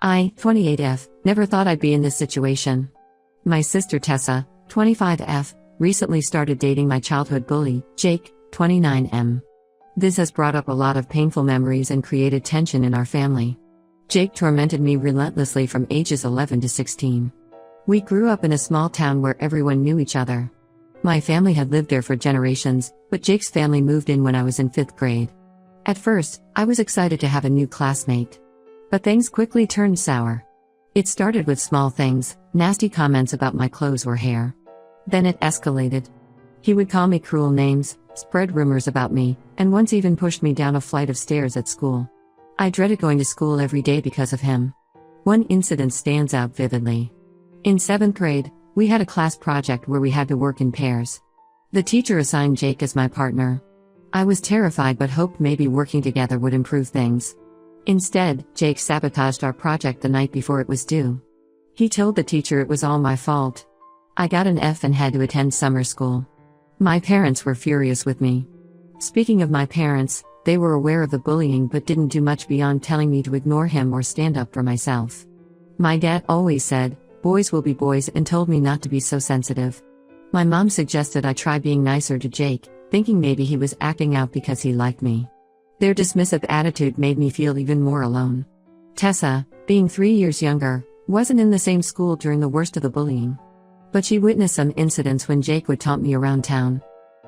I, 28F, never thought I'd be in this situation. My sister Tessa, 25F, recently started dating my childhood bully, Jake, 29M. This has brought up a lot of painful memories and created tension in our family. Jake tormented me relentlessly from ages 11 to 16. We grew up in a small town where everyone knew each other. My family had lived there for generations, but Jake's family moved in when I was in 5th grade. At first, I was excited to have a new classmate. But things quickly turned sour. It started with small things, nasty comments about my clothes or hair. Then it escalated. He would call me cruel names, spread rumors about me, and once even pushed me down a flight of stairs at school. I dreaded going to school every day because of him. One incident stands out vividly. In 7th grade, we had a class project where we had to work in pairs. The teacher assigned Jake as my partner. I was terrified but hoped maybe working together would improve things. Instead, Jake sabotaged our project the night before it was due. He told the teacher it was all my fault. I got an F and had to attend summer school. My parents were furious with me. Speaking of my parents, they were aware of the bullying but didn't do much beyond telling me to ignore him or stand up for myself. My dad always said, "Boys will be boys," and told me not to be so sensitive. My mom suggested I try being nicer to Jake, thinking maybe he was acting out because he liked me. Their dismissive attitude made me feel even more alone. Tessa, being 3 years younger, wasn't in the same school during the worst of the bullying. But she witnessed some incidents when Jake would taunt me around town.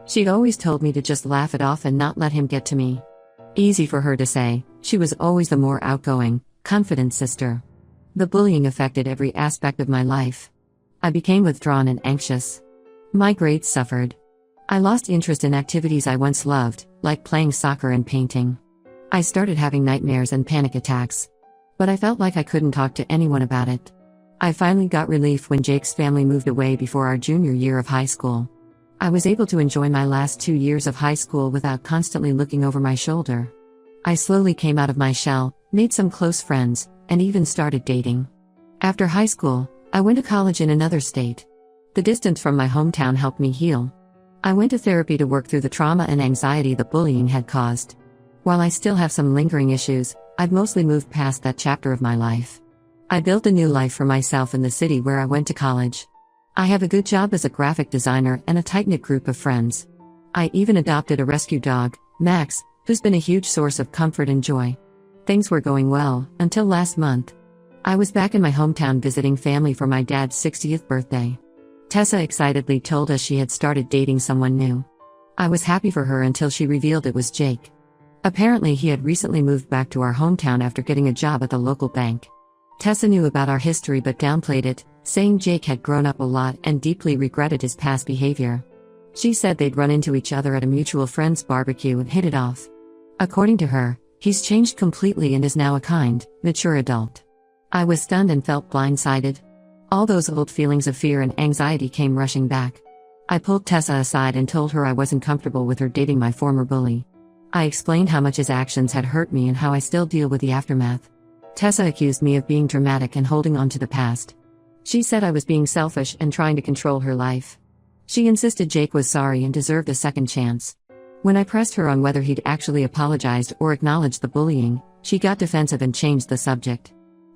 She'd always told me to just laugh it off and not let him get to me. Easy for her to say, she was always the more outgoing, confident sister. The bullying affected every aspect of my life. I became withdrawn and anxious. My grades suffered. I lost interest in activities I once loved, like playing soccer and painting. I started having nightmares and panic attacks. But I felt like I couldn't talk to anyone about it. I finally got relief when Jake's family moved away before our junior year of high school. I was able to enjoy my last 2 years of high school without constantly looking over my shoulder. I slowly came out of my shell, made some close friends, and even started dating. After high school, I went to college in another state. The distance from my hometown helped me heal. I went to therapy to work through the trauma and anxiety the bullying had caused. While I still have some lingering issues, I've mostly moved past that chapter of my life. I built a new life for myself in the city where I went to college. I have a good job as a graphic designer and a tight-knit group of friends. I even adopted a rescue dog, Max, who's been a huge source of comfort and joy. Things were going well, until last month. I was back in my hometown visiting family for my dad's 60th birthday. Tessa excitedly told us she had started dating someone new. I was happy for her until she revealed it was Jake. Apparently he had recently moved back to our hometown after getting a job at the local bank. Tessa knew about our history but downplayed it, saying Jake had grown up a lot and deeply regretted his past behavior. She said they'd run into each other at a mutual friend's barbecue and hit it off. According to her, he's changed completely and is now a kind, mature adult. I was stunned and felt blindsided. All those old feelings of fear and anxiety came rushing back. I pulled Tessa aside and told her I wasn't comfortable with her dating my former bully. I explained how much his actions had hurt me and how I still deal with the aftermath. Tessa accused me of being dramatic and holding on to the past. She said I was being selfish and trying to control her life. She insisted Jake was sorry and deserved a second chance. When I pressed her on whether he'd actually apologized or acknowledged the bullying, she got defensive and changed the subject.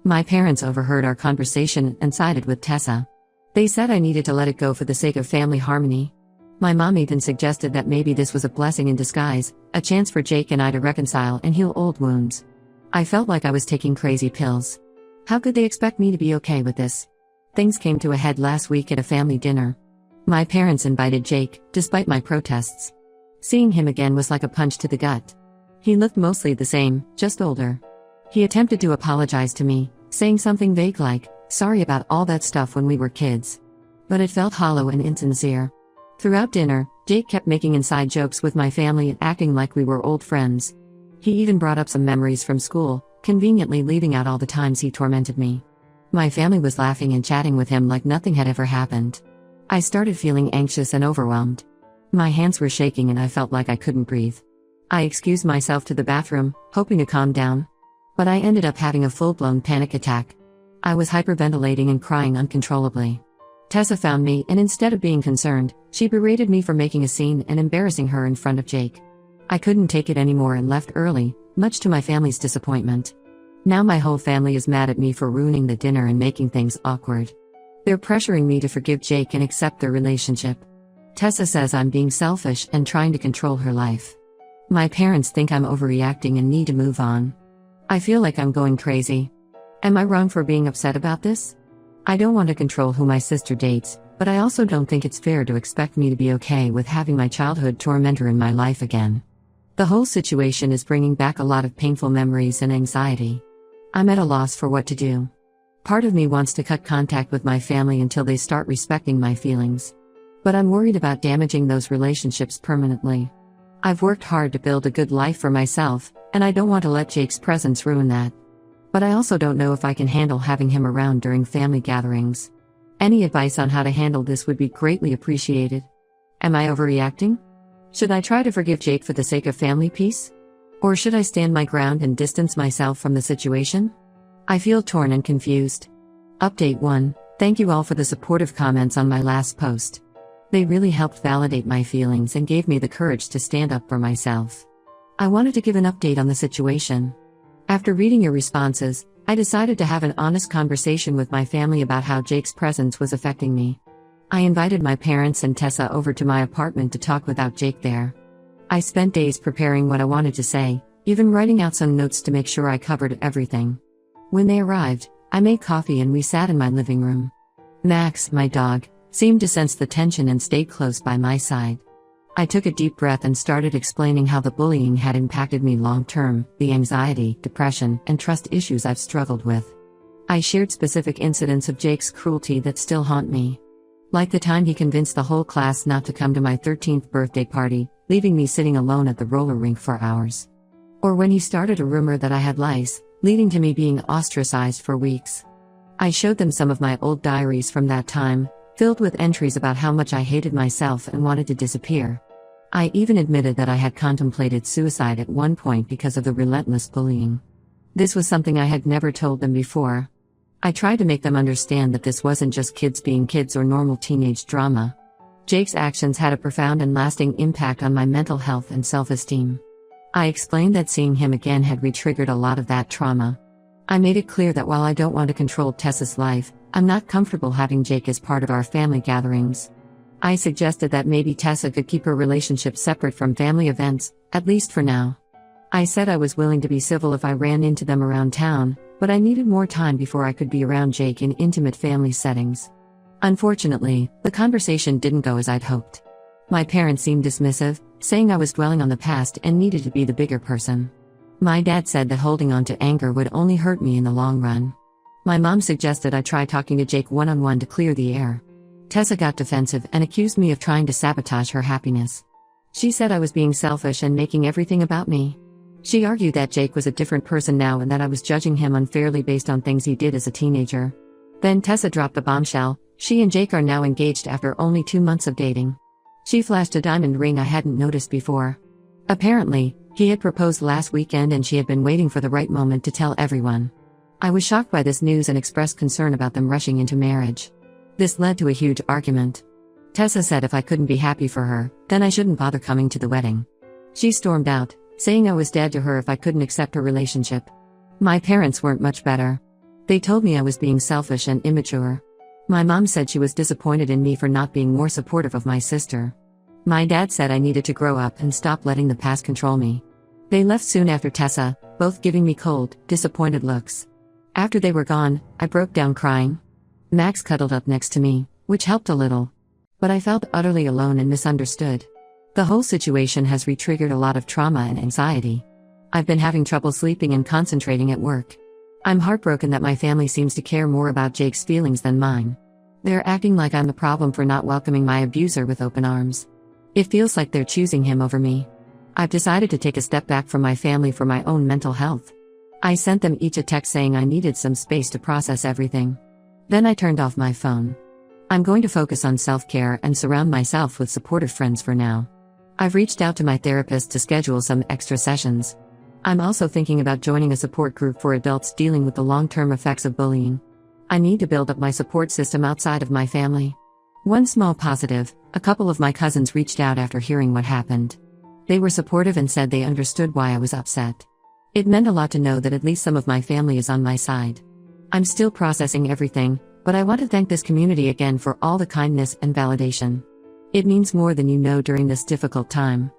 My parents overheard our conversation and sided with Tessa. They said I needed to let it go for the sake of family harmony. My mom even suggested that maybe this was a blessing in disguise, a chance for Jake and I to reconcile and heal old wounds. I felt like I was taking crazy pills. How could they expect me to be okay with this? Things came to a head last week at a family dinner. My parents invited Jake, despite my protests. Seeing him again was like a punch to the gut. He looked mostly the same, just older. He attempted to apologize to me, saying something vague like, "Sorry about all that stuff when we were kids." But it felt hollow and insincere. Throughout dinner, Jake kept making inside jokes with my family and acting like we were old friends. He even brought up some memories from school, conveniently leaving out all the times he tormented me. My family was laughing and chatting with him like nothing had ever happened. I started feeling anxious and overwhelmed. My hands were shaking and I felt like I couldn't breathe. I excused myself to the bathroom, hoping to calm down. But I ended up having a full-blown panic attack. I was hyperventilating and crying uncontrollably. Tessa found me and instead of being concerned, she berated me for making a scene and embarrassing her in front of Jake. I couldn't take it anymore and left early, much to my family's disappointment. Now my whole family is mad at me for ruining the dinner and making things awkward. They're pressuring me to forgive Jake and accept their relationship. Tessa says I'm being selfish and trying to control her life. My parents think I'm overreacting and need to move on. I feel like I'm going crazy. Am I wrong for being upset about this? I don't want to control who my sister dates, but I also don't think it's fair to expect me to be okay with having my childhood tormentor in my life again. The whole situation is bringing back a lot of painful memories and anxiety. I'm at a loss for what to do. Part of me wants to cut contact with my family until they start respecting my feelings. But I'm worried about damaging those relationships permanently. I've worked hard to build a good life for myself, and I don't want to let Jake's presence ruin that. But I also don't know if I can handle having him around during family gatherings. Any advice on how to handle this would be greatly appreciated. Am I overreacting? Should I try to forgive Jake for the sake of family peace? Or should I stand my ground and distance myself from the situation? I feel torn and confused. Update 1. Thank you all for the supportive comments on my last post. They really helped validate my feelings and gave me the courage to stand up for myself. I wanted to give an update on the situation. After reading your responses, I decided to have an honest conversation with my family about how Jake's presence was affecting me. I invited my parents and Tessa over to my apartment to talk without Jake there. I spent days preparing what I wanted to say, even writing out some notes to make sure I covered everything. When they arrived, I made coffee and we sat in my living room. Max, my dog, seemed to sense the tension and stayed close by my side. I took a deep breath and started explaining how the bullying had impacted me long-term, the anxiety, depression, and trust issues I've struggled with. I shared specific incidents of Jake's cruelty that still haunt me. Like the time he convinced the whole class not to come to my 13th birthday party, leaving me sitting alone at the roller rink for hours. Or when he started a rumor that I had lice, leading to me being ostracized for weeks. I showed them some of my old diaries from that time, filled with entries about how much I hated myself and wanted to disappear. I even admitted that I had contemplated suicide at one point because of the relentless bullying. This was something I had never told them before. I tried to make them understand that this wasn't just kids being kids or normal teenage drama. Jake's actions had a profound and lasting impact on my mental health and self-esteem. I explained that seeing him again had re-triggered a lot of that trauma. I made it clear that while I don't want to control Tessa's life, I'm not comfortable having Jake as part of our family gatherings. I suggested that maybe Tessa could keep her relationship separate from family events, at least for now. I said I was willing to be civil if I ran into them around town, but I needed more time before I could be around Jake in intimate family settings. Unfortunately, the conversation didn't go as I'd hoped. My parents seemed dismissive, saying I was dwelling on the past and needed to be the bigger person. My dad said that holding on to anger would only hurt me in the long run. My mom suggested I try talking to Jake one-on-one to clear the air. Tessa got defensive and accused me of trying to sabotage her happiness. She said I was being selfish and making everything about me. She argued that Jake was a different person now and that I was judging him unfairly based on things he did as a teenager. Then Tessa dropped the bombshell. She and Jake are now engaged after only 2 months of dating. She flashed a diamond ring I hadn't noticed before. Apparently, he had proposed last weekend and she had been waiting for the right moment to tell everyone. I was shocked by this news and expressed concern about them rushing into marriage. This led to a huge argument. Tessa said if I couldn't be happy for her, then I shouldn't bother coming to the wedding. She stormed out, saying I was dead to her if I couldn't accept her relationship. My parents weren't much better. They told me I was being selfish and immature. My mom said she was disappointed in me for not being more supportive of my sister. My dad said I needed to grow up and stop letting the past control me. They left soon after Tessa, both giving me cold, disappointed looks. After they were gone, I broke down crying. Max cuddled up next to me, which helped a little. But I felt utterly alone and misunderstood. The whole situation has re-triggered a lot of trauma and anxiety. I've been having trouble sleeping and concentrating at work. I'm heartbroken that my family seems to care more about Jake's feelings than mine. They're acting like I'm the problem for not welcoming my abuser with open arms. It feels like they're choosing him over me. I've decided to take a step back from my family for my own mental health. I sent them each a text saying I needed some space to process everything. Then I turned off my phone. I'm going to focus on self-care and surround myself with supportive friends for now. I've reached out to my therapist to schedule some extra sessions. I'm also thinking about joining a support group for adults dealing with the long-term effects of bullying. I need to build up my support system outside of my family. One small positive, a couple of my cousins reached out after hearing what happened. They were supportive and said they understood why I was upset. It meant a lot to know that at least some of my family is on my side. I'm still processing everything, but I want to thank this community again for all the kindness and validation. It means more than you know during this difficult time.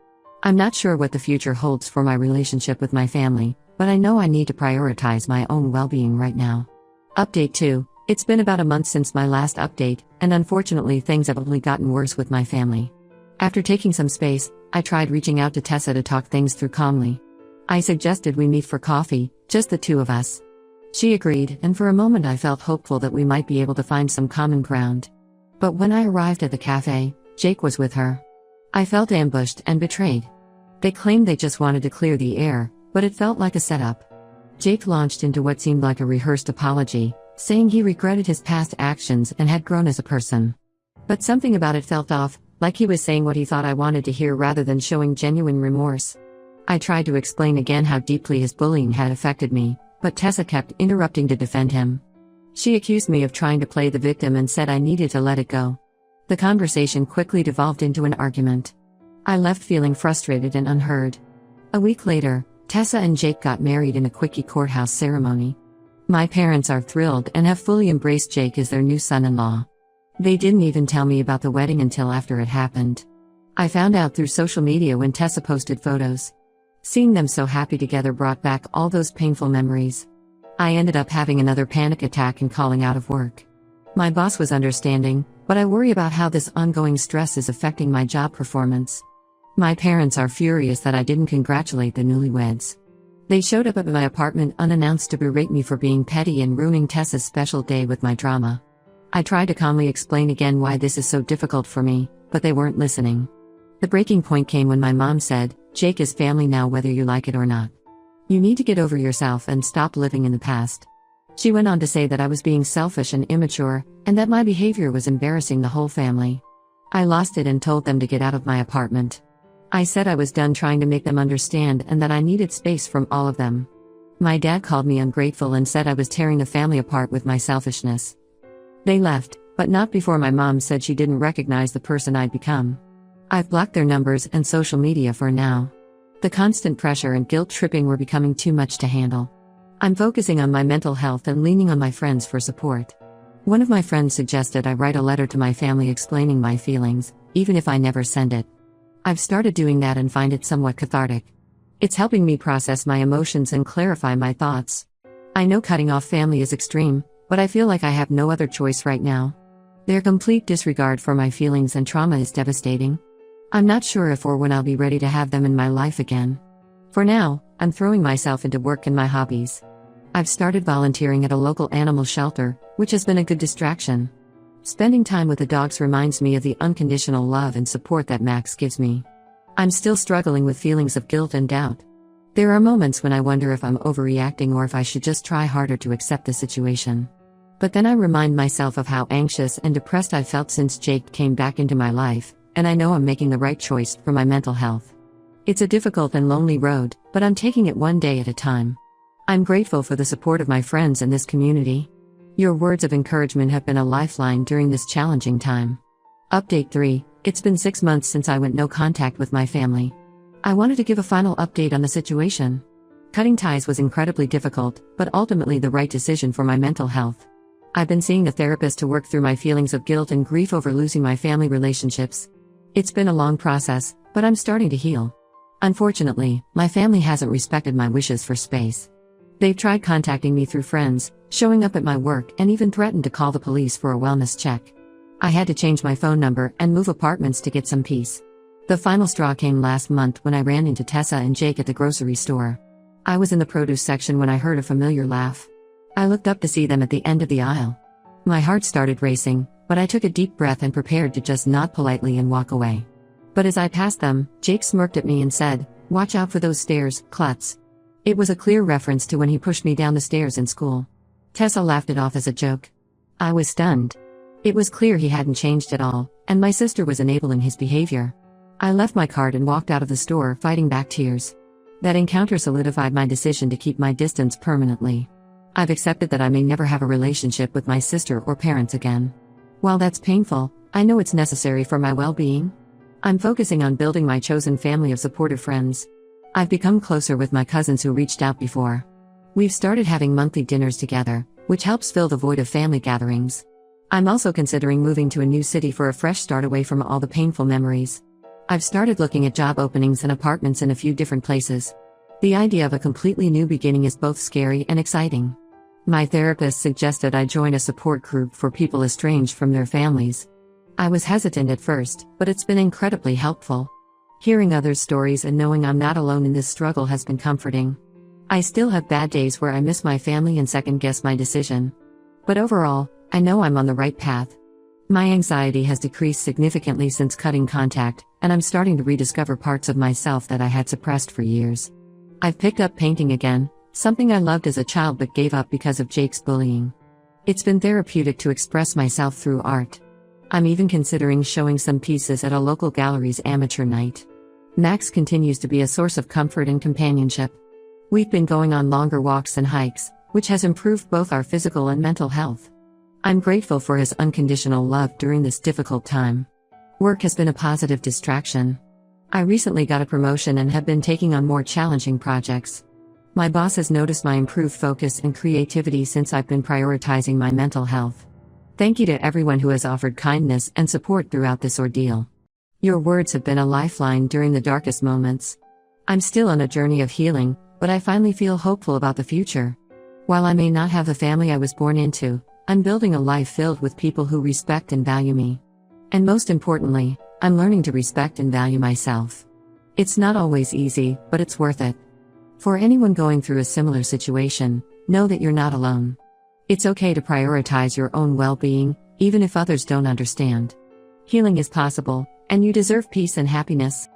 I'm not sure what the future holds for my relationship with my family, but I know I need to prioritize my own well-being right now. Update 2. It's been about a month since my last update, and unfortunately things have only gotten worse with my family. After taking some space, I tried reaching out to Tessa to talk things through calmly. I suggested we meet for coffee, just the two of us. She agreed, and for a moment I felt hopeful that we might be able to find some common ground. But when I arrived at the cafe, Jake was with her. I felt ambushed and betrayed. They claimed they just wanted to clear the air, but it felt like a setup. Jake launched into what seemed like a rehearsed apology, saying he regretted his past actions and had grown as a person. But something about it felt off, like he was saying what he thought I wanted to hear rather than showing genuine remorse. I tried to explain again how deeply his bullying had affected me, but Tessa kept interrupting to defend him. She accused me of trying to play the victim and said I needed to let it go. The conversation quickly devolved into an argument. I left feeling frustrated and unheard. A week later, Tessa and Jake got married in a quickie courthouse ceremony. My parents are thrilled and have fully embraced Jake as their new son-in-law. They didn't even tell me about the wedding until after it happened. I found out through social media when Tessa posted photos. Seeing them so happy together brought back all those painful memories. I ended up having another panic attack and calling out of work. My boss was understanding, but I worry about how this ongoing stress is affecting my job performance. My parents are furious that I didn't congratulate the newlyweds. They showed up at my apartment unannounced to berate me for being petty and ruining Tessa's special day with my drama. I tried to calmly explain again why this is so difficult for me, but they weren't listening. The breaking point came when my mom said, "Jake is family now whether you like it or not. You need to get over yourself and stop living in the past." She went on to say that I was being selfish and immature, and that my behavior was embarrassing the whole family. I lost it and told them to get out of my apartment. I said I was done trying to make them understand and that I needed space from all of them. My dad called me ungrateful and said I was tearing the family apart with my selfishness. They left, but not before my mom said she didn't recognize the person I'd become. I've blocked their numbers and social media for now. The constant pressure and guilt tripping were becoming too much to handle. I'm focusing on my mental health and leaning on my friends for support. One of my friends suggested I write a letter to my family explaining my feelings, even if I never send it. I've started doing that and find it somewhat cathartic. It's helping me process my emotions and clarify my thoughts. I know cutting off family is extreme, but I feel like I have no other choice right now. Their complete disregard for my feelings and trauma is devastating. I'm not sure if or when I'll be ready to have them in my life again. For now, I'm throwing myself into work and my hobbies. I've started volunteering at a local animal shelter, which has been a good distraction. Spending time with the dogs reminds me of the unconditional love and support that Max gives me. I'm still struggling with feelings of guilt and doubt. There are moments when I wonder if I'm overreacting or if I should just try harder to accept the situation. But then I remind myself of how anxious and depressed I felt since Jake came back into my life, and I know I'm making the right choice for my mental health. It's a difficult and lonely road, but I'm taking it one day at a time. I'm grateful for the support of my friends and this community. Your words of encouragement have been a lifeline during this challenging time. Update 3. It's been 6 months since I went no contact with my family. I wanted to give a final update on the situation. Cutting ties was incredibly difficult, but ultimately the right decision for my mental health. I've been seeing a therapist to work through my feelings of guilt and grief over losing my family relationships. It's been a long process, but I'm starting to heal. Unfortunately, my family hasn't respected my wishes for space. They've tried contacting me through friends, showing up at my work, and even threatened to call the police for a wellness check. I had to change my phone number and move apartments to get some peace. The final straw came last month when I ran into Tessa and Jake at the grocery store. I was in the produce section when I heard a familiar laugh. I looked up to see them at the end of the aisle. My heart started racing, but I took a deep breath and prepared to just nod politely and walk away. But as I passed them, Jake smirked at me and said, "Watch out for those stairs, klutz." It was a clear reference to when he pushed me down the stairs in school. Tessa laughed it off as a joke. I was stunned. It was clear he hadn't changed at all, and my sister was enabling his behavior. I left my cart and walked out of the store, fighting back tears. That encounter solidified my decision to keep my distance permanently. I've accepted that I may never have a relationship with my sister or parents again. While that's painful, I know it's necessary for my well-being. I'm focusing on building my chosen family of supportive friends. I've become closer with my cousins who reached out before. We've started having monthly dinners together, which helps fill the void of family gatherings. I'm also considering moving to a new city for a fresh start away from all the painful memories. I've started looking at job openings and apartments in a few different places. The idea of a completely new beginning is both scary and exciting. My therapist suggested I join a support group for people estranged from their families. I was hesitant at first, but it's been incredibly helpful. Hearing others' stories and knowing I'm not alone in this struggle has been comforting. I still have bad days where I miss my family and second-guess my decision. But overall, I know I'm on the right path. My anxiety has decreased significantly since cutting contact, and I'm starting to rediscover parts of myself that I had suppressed for years. I've picked up painting again, something I loved as a child but gave up because of Jake's bullying. It's been therapeutic to express myself through art. I'm even considering showing some pieces at a local gallery's amateur night. Max continues to be a source of comfort and companionship. We've been going on longer walks and hikes, which has improved both our physical and mental health. I'm grateful for his unconditional love during this difficult time. Work has been a positive distraction. I recently got a promotion and have been taking on more challenging projects. My boss has noticed my improved focus and creativity since I've been prioritizing my mental health. Thank you to everyone who has offered kindness and support throughout this ordeal. Your words have been a lifeline during the darkest moments. I'm still on a journey of healing, but I finally feel hopeful about the future. While I may not have the family I was born into, I'm building a life filled with people who respect and value me. And most importantly, I'm learning to respect and value myself. It's not always easy, but it's worth it. For anyone going through a similar situation, know that you're not alone. It's okay to prioritize your own well-being, even if others don't understand. Healing is possible, and you deserve peace and happiness.